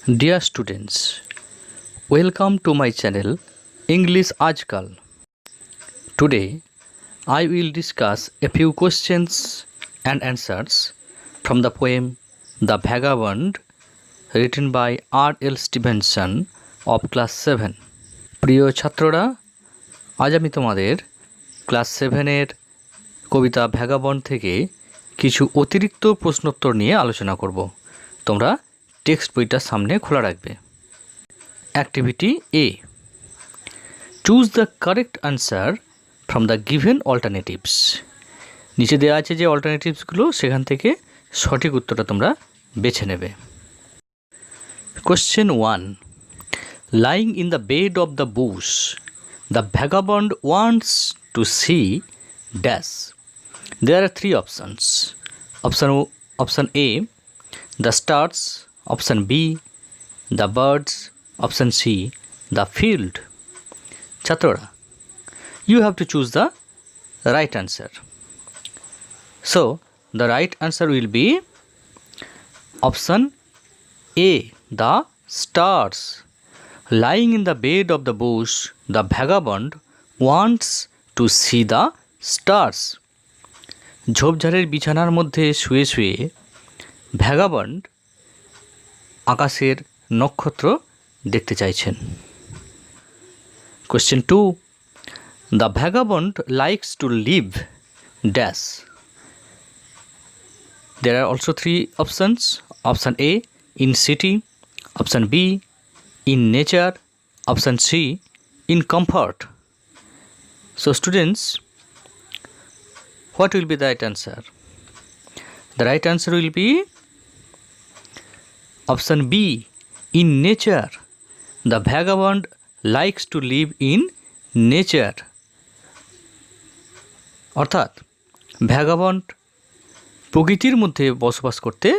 Dear students, welcome to my channel English Ajkal. Today I will discuss a few questions and answers from the poem The Vagabond written by R.L. Stevenson of class 7. প্রিয় ছাত্ররা, আজ আমি তোমাদের class 7-এর কবিতা vagabond থেকে কিছু অতিরিক্ত প্রশ্নোত্তর নিয়ে আলোচনা করব। তোমরা টেক্সট বইটা সামনে খোলা রাখবে। Activity A, choose the correct answer from the given alternatives. নিচে দেওয়া আছে যে অল্টারনেটিভসগুলো, সেখান থেকে সঠিক উত্তরটা তোমরা বেছে নেবে। Question 1, lying in the bed of the bush the vagabond wants to see dash. There are 3 options. Option A, the stars, option B, the birds, option C, the field. Chatura, you have to choose the right answer. So, the right answer will be option A, the stars. Lying in the bed of the bush, the vagabond wants to see the stars. ঝোপঝাড়ের বিছানার মধ্যে শুয়ে শুয়ে vagabond আকাশের নক্ষত্র দেখতে চাইছেন। Question 2, the vagabond likes to live dash. There are also 3 options. Option A, in city, option B, in nature, option C, in comfort. So students, what will be the right answer? The right answer will be option B, in nature. The vagabond likes to live in nature. অর্থাৎ vagabond প্রকৃতির মধ্যে বসবাস করতে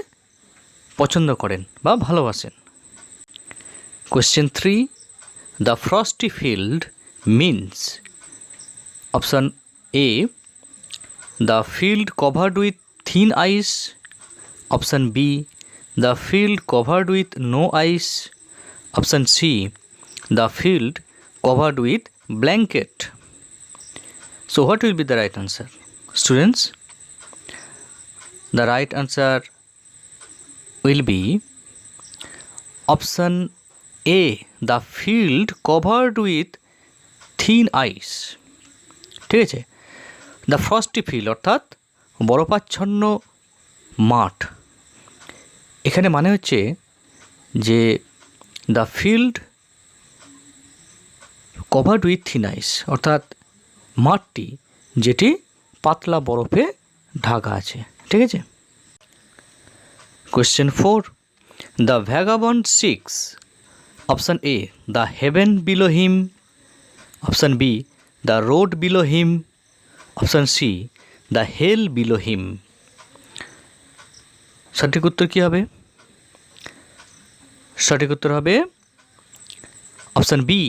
পছন্দ করেন বা ভালোবাসেন। Question 3, the frosty field means. Option A, the field covered with thin ice, option B, the field covered with no ice, option C, the field covered with blanket. So what will be the right answer? Students, the right answer will be option A, the field covered with thin ice. ঠিক আছে, the frosty field অর্থাৎ বরফাচ্ছন্ন মাঠ। এখানে মানে হচ্ছে যে the field covered with thin ice, অর্থাৎ মাঠটি যেটি পাতলা বরফে ঢাকা আছে। ঠিক আছে। Question 4, the vagabond six. Option A, the heaven below him, option B, the road below him, option C, the hell below him. সঠিক উত্তর কী হবে? সঠিক উত্তর হবে option B,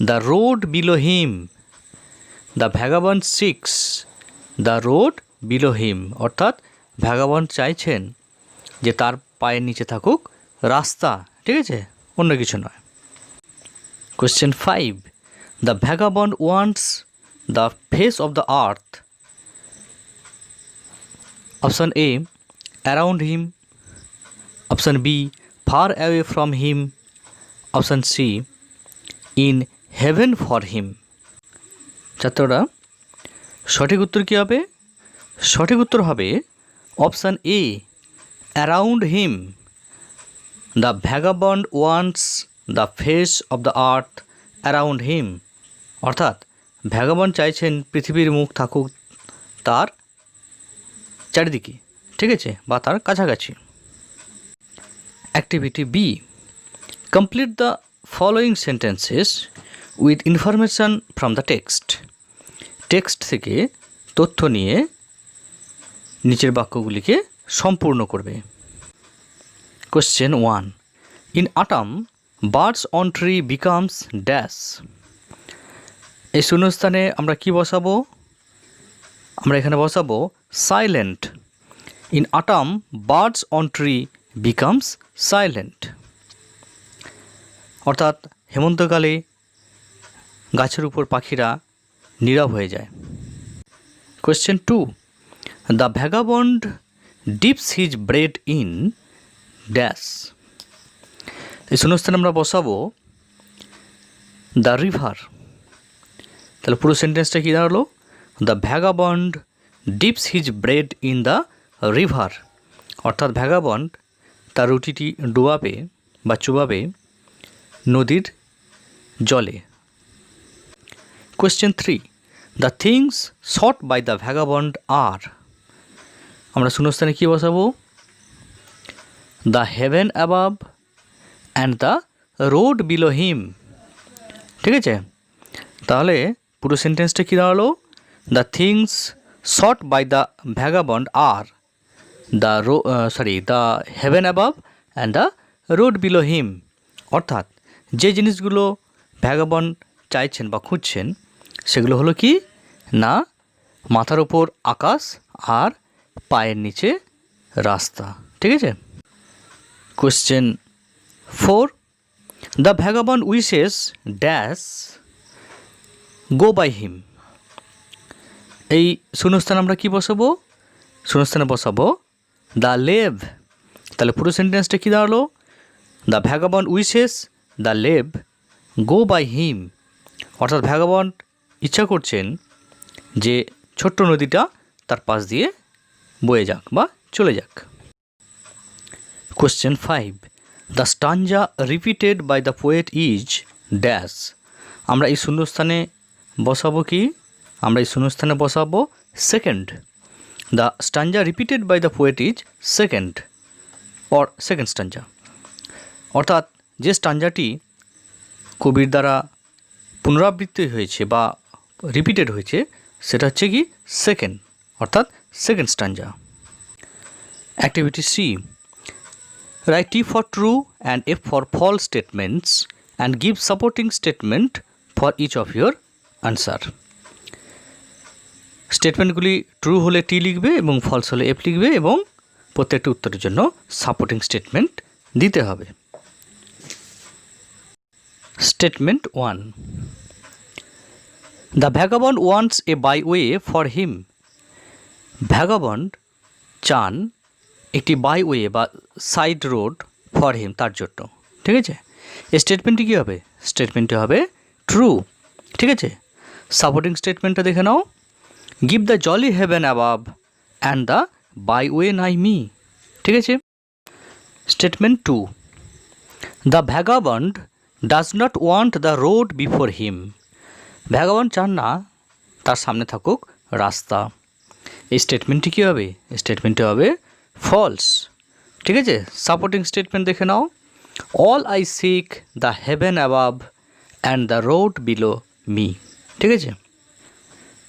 the road below him. The vagabond six the road below him, অর্থাৎ vagabond চাইছেন যে তার পায়ের নিচে থাকুক রাস্তা। ঠিক আছে, অন্য কিছু নয়। Question 5, the vagabond wants the face of the earth. Option A, around him, option B, far away from him, option C, in heaven for him. ছাত্ররা, সঠিক উত্তর কী হবে? সঠিক উত্তর হবে option A, around him. The vagabond wants the face of the earth around him, অর্থাৎ vagabond চাইছেন পৃথিবীর মুখ থাকুক তার চারিদিকে। ঠিক আছে, বা তার কাছাকাছি। Activity B, complete the following sentences with information from the text. Text থেকে তথ্য নিয়ে নিচের বাক্যগুলিকে সম্পূর্ণ করবে। Question 1, in autumn birds on tree becomes dash. এই শূন্যস্থানে আমরা কি বসাবো? আমরা এখানে বসাবো silent. In autumn birds on tree becomes silent. অর্থাৎ হেমন্তকালে গাছের উপর পাখিরা নীরব হয়ে যায়। Question 2, the vagabond dips his bread in dash. এই শূন্যস্থানে আমরা বসাবো দ্য রিভার। তাহলে পুরো সেন্টেন্সটা কী দাঁড়ালো? The vagabond dips his bread in the river, অর্থাৎ ভ্যাগাবন্ড তার রুটিটি ডোবাবে বা চুবাবে নদীর জলে। Question 3, the things sought by the vagabond are. আমরা শূন্যস্থানে কী বসাবো? The heaven above and the road below him. ঠিক আছে, তাহলে পুরো সেন্টেন্সটা কী দাঁড়ালো? The things sought by the vagabond are the the heaven above and the road below him, অর্থাৎ যে জিনিসগুলো ভ্যাগাবন্ড চাইছেন বা খুঁজছেন সেগুলো হলো কি না, মাথার ওপর আকাশ আর পায়ের নিচে রাস্তা। ঠিক আছে। Question 4, the vagabond wishes dash go by him. এই শূন্যস্থানে আমরা কি বসাবো? শূন্যস্থানে বসাবো দ্য লেভ। তাহলে পুরো সেন্টেন্সটা কী দাঁড়ালো? The vagabond wishes the leave go by him, অর্থাৎ ভ্যাগাবন্ড ইচ্ছা করছেন যে ছোট্ট নদীটা তার পাশ দিয়ে বয়ে যাক বা চলে যাক। Question 5, the stanza repeated by the poet is dash. আমরা এই শূন্যস্থানে বসাবো কি? আমরা এই শূন্যস্থানে বসাবো second. The stanza repeated by the poet is second or second stanza, অর্থাৎ যে স্টাঞ্জাটি কবির দ্বারা পুনরাবৃত্তি হয়েছে বা রিপিটেড হয়েছে সেটা হচ্ছে কি সেকেন্ড, অর্থাৎ second stanza. Activity C, write T for true and F for false statements and give supporting statement for each of your answer. স্টেটমেন্টগুলি ট্রু হলে টি লিখবে এবং ফলস হলে এফ লিখবে এবং প্রত্যেকটি উত্তরের জন্য সাপোর্টিং স্টেটমেন্ট দিতে হবে। Statement 1, the vagabond wants a byway for him. Vagabond চান একটি বাইওয়ে বা সাইড রোড ফর হিম, তার জন্য। ঠিক আছে, এই স্টেটমেন্টটি কী হবে? স্টেটমেন্টটি হবে ট্রু। ঠিক আছে, সাপোর্টিং স্টেটমেন্টটা দেখে নাও। Give the jolly heaven above and the byway nigh me. ঠিক আছে। Statement 2, the vagabond does not want the road before him. Vagabond চান না তার সামনে থাকুক রাস্তা। এই স্টেটমেন্টটি কী হবে? স্টেটমেন্টটি হবে ফলস। ঠিক আছে, সাপোর্টিং স্টেটমেন্ট দেখে নাও। All I seek the heaven above and the road below me. ঠিক আছে।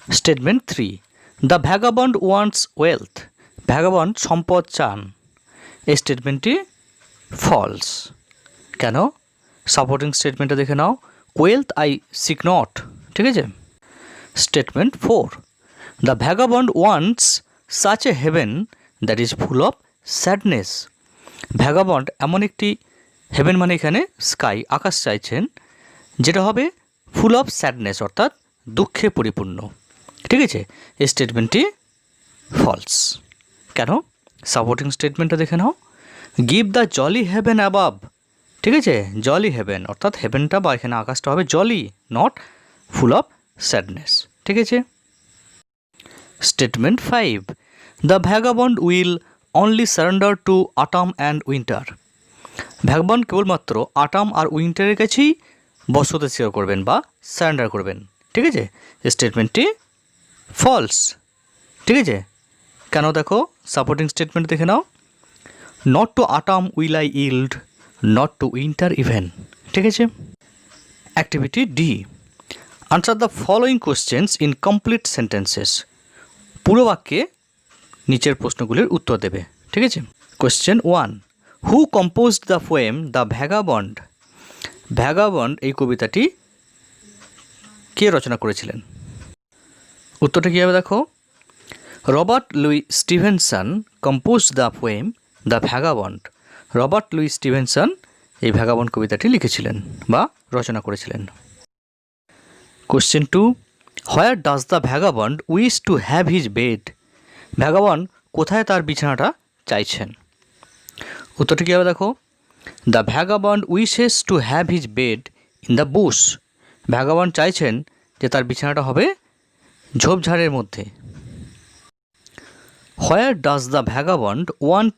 Statement 3, the vagabond wants wealth. Vagabond সম্পদ চান। এই স্টেটমেন্টটি ফলস। কেন? সাপোর্টিং স্টেটমেন্টটা দেখে নাও। Wealth I seek not. ঠিক আছে। Statement 4, the vagabond wants such a heaven that is full of sadness. Vagabond এমন একটি হেভেন মানে এখানে স্কাই আকাশ চাইছেন যেটা হবে ফুল অফ স্যাডনেস, অর্থাৎ দুঃখে পরিপূর্ণ। ঠিক আছে, এই স্টেটমেন্টটি ফলস। কেন? সাপোর্টিং স্টেটমেন্টটা দেখে নাও। Give the jolly heaven above. ঠিক আছে, জলি হেভেন অর্থাৎ হেভেনটা বা এখানে আকাশটা হবে jolly, not full of sadness. ঠিক আছে। Statement 5, the vagabond will only surrender to autumn and winter. Vagabond কেবলমাত্র অটাম আর উইন্টারের কাছেই বসতে স্বীকার করবেন বা সারেন্ডার করবেন। ঠিক আছে, স্টেটমেন্টটি ফলস। ঠিক আছে, কেন? দেখো সাপোর্টিং স্টেটমেন্ট দেখে নাও। Not to autumn will I yield, not to winter even. ঠিক আছে। Activity D, answer the following questions in complete sentences. পুরো বাক্যে নিচের প্রশ্নগুলির উত্তর দেবে। ঠিক আছে। Question 1, who composed the poem the vagabond. Vagabond এই কবিতাটি কে রচনা করেছিলেন? উত্তরটা কী হবে দেখো। Robert Louis Stevenson composed the poem the vagabond. Robert Louis Stevenson এই ভ্যাগাবন্ড কবিতাটি লিখেছিলেন বা রচনা করেছিলেন। Question 2, where does the vagabond wish to have his bed? Vagabond কোথায় তার বিছানাটা চাইছেন? উত্তরটি কী হবে দেখো, the vagabond wishes to have his bed in the Bush. Vagabond চাইছেন যে তার বিছানাটা হবে ঝোপঝাড়ের মধ্যে। Where does the vagabond want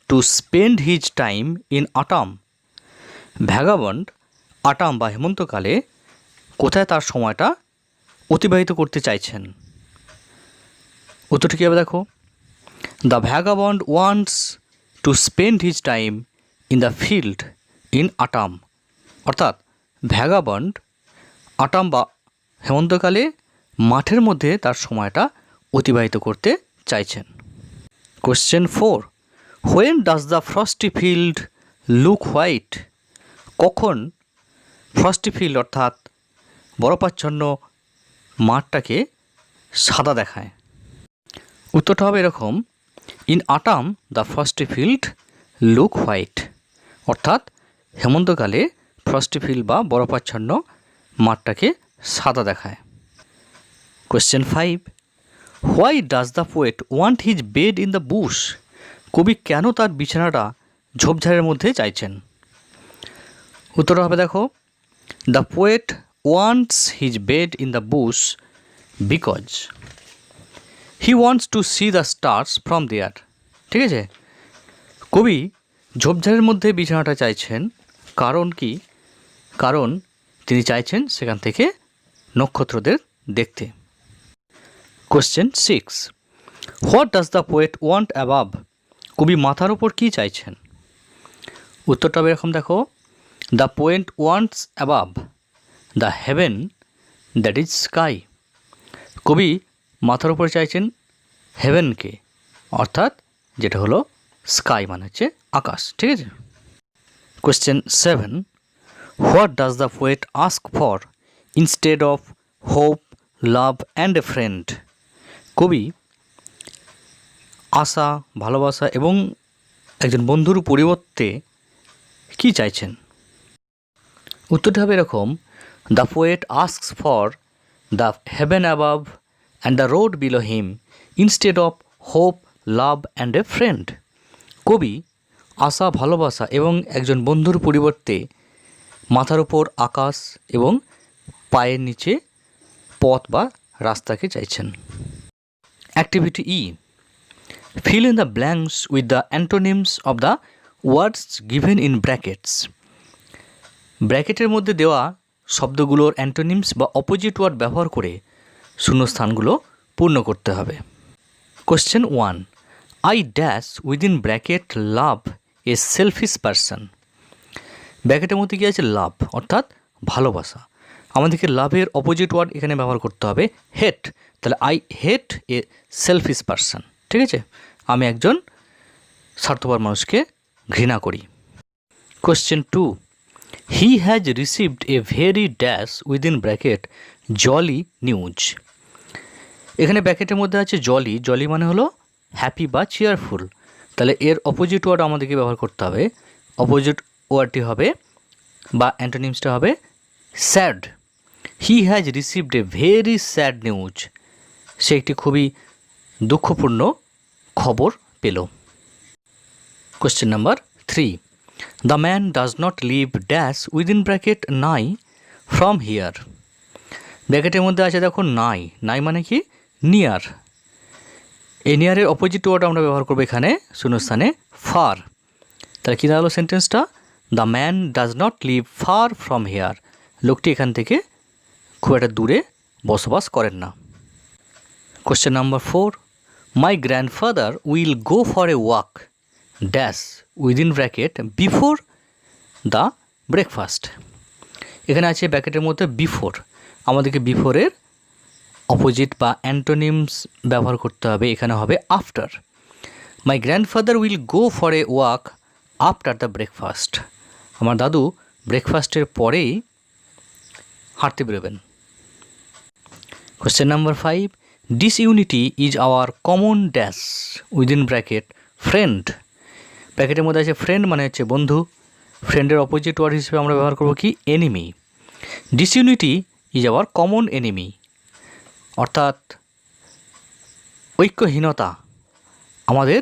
to spend his time in autumn? Vagabond autumn বা হেমন্তকালে কোথায় তার সময়টা অতিবাহিত করতে চাইছেন? উত্তরটি কী হবে দেখো, the vagabond wants to spend his time in the field in autumn. অর্থাৎ ভ্যাগাবন্ড অটাম বা হেমন্তকালে মাঠের মধ্যে তার সময়টা অতিবাহিত করতে চাইছেন। Question 4, when does the frosty field look white? কখন ফ্রস্টি ফিল্ড অর্থাৎ বরফাচ্ছন্ন মাঠটাকে সাদা দেখায়? উত্তরটা হবে এরকম, in autumn the frosty field look white. অর্থাৎ হেমন্তকালে ফ্রস্টি ফিল্ড বা বরফাচ্ছন্ন মাঠটাকে সাদা দেখায়। Question 5, why does the poet want his bed in the Bush? কবি কেন তার বিছানাটা ঝোপঝাড়ের মধ্যে চাইছেন? উত্তরটা হবে দেখো, the poet wants his bed in the bush because he wants to see the stars from there. ঠিক আছে, কবি ঝোপঝাড়ের মধ্যে বিছানাটা চাইছেন কারণ কি? কারণ তিনি চাইছেন সেখান থেকে নক্ষত্রদের দেখতে। Question 6, what does the poet want above? কবি মাথার ওপর কী চাইছেন? উত্তরটা এরকম দেখো, the poet wants above the haven that is sky. কবি মাথার ওপর চাইছেন হেভেনকে, অর্থাৎ যেটা হলো স্কাই মানে হচ্ছে আকাশ। ঠিক আছে। Question 7, what does the poet ask for instead of hope, love and a friend? কবি আশা, ভালোবাসা এবং একজন বন্ধুর পরিবর্তে কী চাইছেন? উত্তরটা হবে এরকম, the poet asks for the heaven above and the road below him instead of hope, love and a friend. কবি আশা, ভালোবাসা এবং একজন বন্ধুর পরিবর্তে মাথার উপর আকাশ এবং পায়ের নিচে পথ বা রাস্তাকে চাইছেন। Activity E, fill in the blanks with the antonyms of the words given in brackets. ব্র্যাকেটের মধ্যে দেওয়া শব্দগুলোর অ্যান্টোনিমস বা অপোজিট ওয়ার্ড ব্যবহার করে শূন্যস্থানগুলো পূর্ণ করতে হবে। Question 1, I dash within bracket love A selfish person. ব্র্যাকেটের মধ্যে কী আছে? লাভ, অর্থাৎ ভালোবাসা। আমাদেরকে লাভের অপোজিট ওয়ার্ড এখানে ব্যবহার করতে হবে হেট। তাহলে I hate a selfish person. ঠিক আছে, আমি একজন স্বার্থপর মানুষকে ঘৃণা করি। Question 2, he has received a very dash within bracket jolly news. এখানে ব্র্যাকেটের মধ্যে আছে জলি। জলি মানে হলো হ্যাপি বা চেয়ারফুল। তাহলে এর অপোজিট ওয়ার্ড আমাদেরকে ব্যবহার করতে হবে। অপোজিট ওয়ার্ডটি হবে বা অ্যান্টোনিমসটা হবে sad. He has received a very sad news. সে একটি খুবই দুঃখপূর্ণ খবর পেল। Question number 3, the man does not live dash within bracket nigh from here. ব্র্যাকেটের মধ্যে আছে দেখো নাই। নাই মানে কি? নিয়ার। এই নিয়ারের অপোজিট ওয়ার্ড আমরা ব্যবহার করবো এখানে শূন্যস্থানে ফার। তাহলে কী দাঁড়ালো সেন্টেন্সটা? The man does not live far from here. লোকটি এখান থেকে খুব একটা দূরে বসবাস করেন না। Question number 4, my grandfather will go for a walk dash within bracket before the breakfast. এখানে আছে ব্র্যাকেটের মধ্যে বিফোর। আমাদেরকে বিফোরের অপোজিট বা অ্যান্টোনিমস ব্যবহার করতে হবে। এখানে হবে after. My grandfather will go for a walk after the breakfast. আমার দাদু ব্রেকফাস্টের পরেই হাঁটতে বেরোবেন। Question number 5, disunity is our common dash within bracket friend. ব্র্যাকেটের মধ্যে আছে ফ্রেন্ড মানে হচ্ছে বন্ধু। ফ্রেন্ডের অপোজিট ওয়ার্ড হিসেবে আমরা ব্যবহার করব কি enemy. Disunity is our common enemy, অর্থাৎ ঐক্যহীনতা আমাদের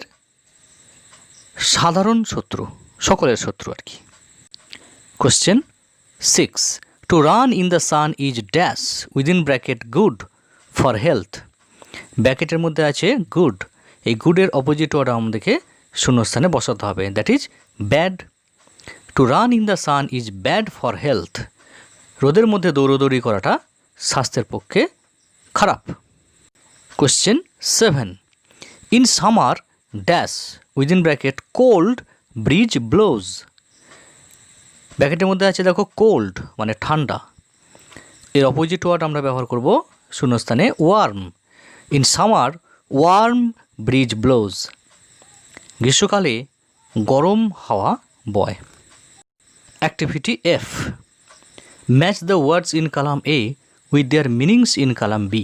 সাধারণ শত্রু, সকলের শত্রু আর কি। Question 6, to run in the sun is dash within bracket good for health. ব্র্যাকেটের মধ্যে আছে গুড, এই গুডের অপোজিট ওয়ার্ড আমাদেরকে শূন্যস্থানে বসাতে হবে, that is bad. Two run in the sun is bad for health, রোদের মধ্যে দৌড়দৌড়ি করাটা স্বাস্থ্যের পক্ষে খারাপ। Question 7, in summer dash within bracket cold bridge blows. ব্র্যাকেটের মধ্যে আছে দেখো কোল্ড মানে ঠান্ডা, এর অপোজিট ওয়ার্ড আমরা ব্যবহার করব শূন্যস্থানে warm. In summer warm breeze blows, গ্রীষ্মকালে গরম হাওয়া বয়। Activity F, match the words in column A with their meanings in column B.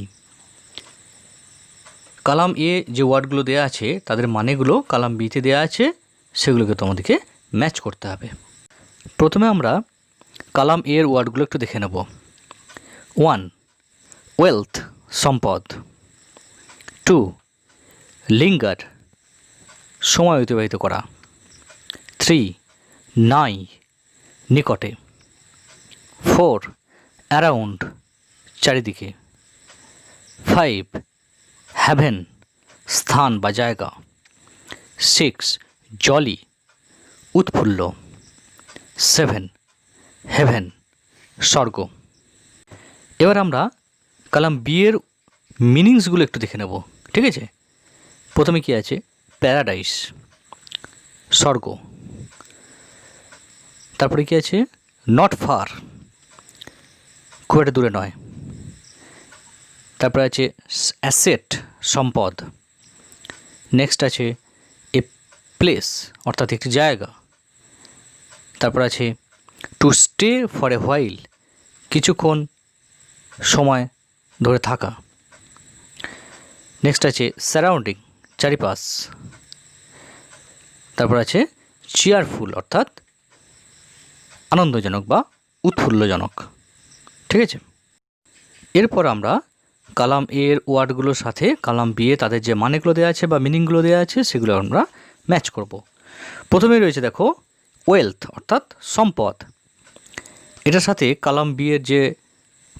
Column A যে ওয়ার্ডগুলো দেওয়া আছে তাদের মানেগুলো কলাম বিতে দেওয়া আছে, সেগুলোকে তোমাদেরকে ম্যাচ করতে হবে। প্রথমে আমরা কলাম এর ওয়ার্ডগুলো একটু দেখে নেব। 1, ওয়েলথ সম্পদ। 2, লিঙ্গার সময় অতিবাহিত করা। 3, নাই নিকটে। 4, অ্যারাউন্ড চারিদিকে। 5, হ্যাভেন স্থান বা জায়গা। 6, জলি উৎফুল্ল। 7, হেভেন স্বর্গ। এবার আমরা কলাম বি এর মিনিংসগুলো একটু দেখে নেব, ঠিক আছে। প্রথমে কি আছে, প্যারাডাইস স্বর্গ। তারপরে কি আছে, নট ফার খুব একটা দূরে নয়। তারপরে আছে অ্যাসেট সম্পদ। নেক্সট আছে এ প্লেস অর্থাৎ একটি জায়গা। তারপর আছে to stay for a while কিছুক্ষণ সময় ধরে থাকা। নেক্সট আছে সারাউন্ডিং চারিপাশ। তারপর আছে চিয়ারফুল অর্থাৎ আনন্দজনক বা উৎফুল্লজনক, ঠিক আছে। এরপর আমরা কলাম এর ওয়ার্ডগুলোর সাথে কলাম বি এ তাদের যে মানেগুলো দেওয়া আছে বা মিনিংগুলো দেওয়া আছে সেগুলো আমরা ম্যাচ করব। প্রথমে রয়েছে দেখো ওয়েলথ অর্থাৎ সম্পদ, এটার সাথে কলাম বি এর যে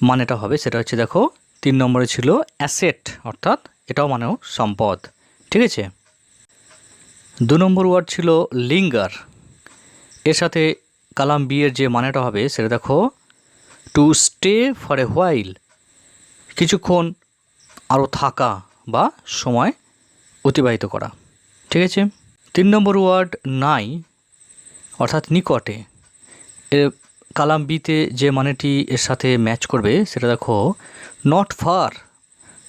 মানেটা হবে সেটা হচ্ছে দেখো 3 নম্বরে ছিল অ্যাসেট অর্থাৎ এটাও মানেও সম্পদ, ঠিক আছে। 2 নম্বর ওয়ার্ড ছিল লিঙ্গার, এর সাথে কলাম বি এর যে মানেটা হবে সেটা দেখো to stay for a while কিছুক্ষণ আরও থাকা বা সময় অতিবাহিত করা, ঠিক আছে। 3 নম্বর ওয়ার্ড নাই অর্থাৎ নিকটে, এর কলাম বিতে যে মানেটি এর সাথে ম্যাচ করবে সেটা দেখো নট ফার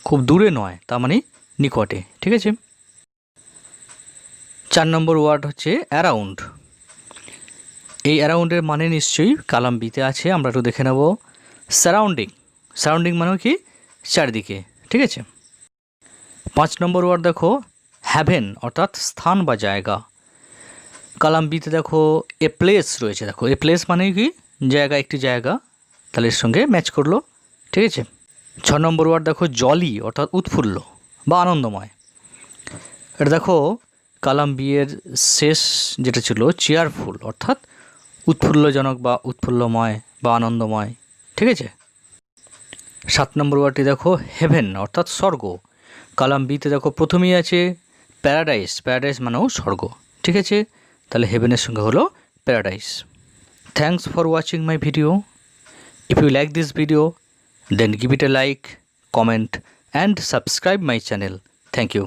খুব দূরে নয়, তার মানে নিকটে, ঠিক আছে। 4 নম্বর ওয়ার্ড হচ্ছে অ্যারাউন্ড, এই অ্যারাউন্ডের মানে নিশ্চয়ই কলাম বিতে আছে, আমরা একটু দেখে নেব। সারাউন্ডিং, সারাউন্ডিং মানে কি চারিদিকে, ঠিক আছে। 5 নম্বর ওয়ার্ড দেখো হ্যাভেন অর্থাৎ স্থান বা জায়গা, কলাম বিতে দেখো এ প্লেস রয়েছে, দেখো এ প্লেস মানে কি জায়গা, একটি জায়গা, তাহলে এর সঙ্গে ম্যাচ করলো, ঠিক আছে। 6 নম্বর ওয়ার্ড দেখো জলি অর্থাৎ উৎফুল্ল বা আনন্দময়, এটা দেখো কলাম বি এর শেষ যেটা ছিল চেয়ারফুল অর্থাৎ উৎফুল্লজনক বা উৎফুল্লময় বা আনন্দময়, ঠিক আছে। 7 নম্বর ওয়ার্ডটি দেখো হেভেন অর্থাৎ স্বর্গ, কলাম বিতে দেখো প্রথমেই আছে প্যারাডাইস, প্যারাডাইস মানেও স্বর্গ, ঠিক আছে। তাহলে হেভেনের সঙ্গে হলো paradise. Thanks for watching my video. If you like this video then give it a like, comment and subscribe my channel. Thank you.